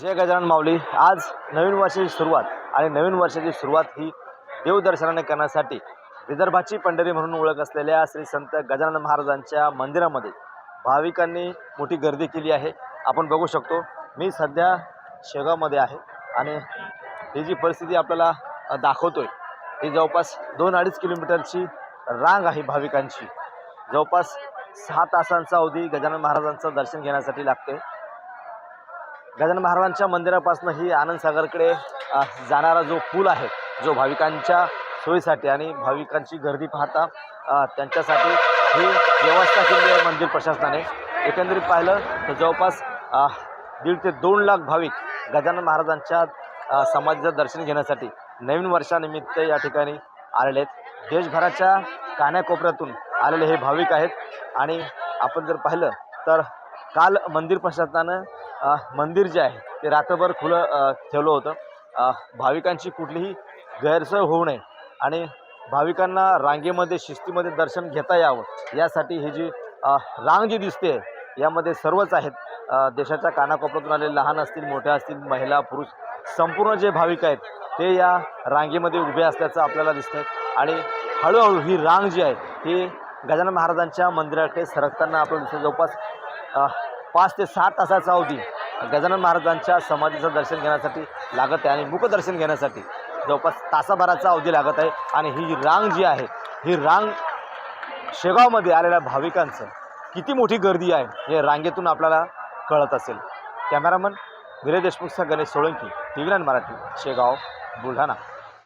जय गजानन माऊली। आज नवीन वर्षाची सुरुवात आणि नवीन वर्षाची सुरुवात ही देवदर्शनाने करण्यासाठी विदर्भाची पंढरी म्हणून ओळख असलेल्या श्री संत गजानन महाराजांच्या मंदिरामध्ये भाविकांनी मोठी गर्दी केली आहे। आपण बघू शकतो, मी सध्या शेगावमध्ये आहे आणि ही जी परिस्थिती आपल्याला दाखवतोय ही जवळपास 2-2.5 किलोमीटरची रांग आहे भाविकांची। जवळपास 6 तासांचा अवधी गजानन महाराजांचं दर्शन घेण्यासाठी लागते। गजानन महाराजांच्या मंदिरापासून ही आनंदसागरकडे जाणारा जो पूल आहे, जो भाविकांच्या सोयीसाठी आणि भाविकांची गर्दी पाहता त्यांच्यासाठी ही व्यवस्था केली आहे मंदिर प्रशासनाने। एकंदरीत पाहिलं तर जवळपास 1.5 ते 2 लाख भाविक गजानन महाराजांच्या समाधीचं दर्शन घेण्यासाठी नवीन वर्षानिमित्त या ठिकाणी आलेले आहेत। देशभराच्या कानाकोपऱ्यातून आलेले हे भाविक आहेत आणि आपण जर पाहिलं तर काल मंदिर प्रशासनानं मंदिर जे आहे ते रात्रभर खुलं ठेवलं होतं। भाविकांची कुठलीही गैरसोय होऊ नये आणि भाविकांना रांगेमध्ये शिस्तीमध्ये दर्शन घेता यावं यासाठी ही जी रांग जी दिसते यामध्ये सर्वच आहेत। देशाच्या कानाकोपऱ्यातून आलेले लहान असतील, मोठे असतील, महिला, पुरुष संपूर्ण जे भाविक आहेत ते या रांगेमध्ये उभे असल्याचं आपल्याला दिसतंय आणि हळूहळू ही रांग जी आहे ही गजानन महाराजांच्या मंदिराकडे सरकताना आपल्याला दिसतं। जवळपास 5 ते 7 तासाचा अवधी गजानन महाराजांच्या समाधीचं दर्शन घेण्यासाठी लागत आहे आणि मुखदर्शन घेण्यासाठी जवळपास तासाभराचा अवधी लागत आहे। आणि ही रांग जी आहे ही रांग शेगावमध्ये आलेल्या भाविकांचं किती मोठी गर्दी आहे हे रांगेतून आपल्याला कळत असेल। कॅमेरामन विजय देशमुखचा गणेश सोळंकी, TV9 मराठी, शेगाव, बुलढाणा।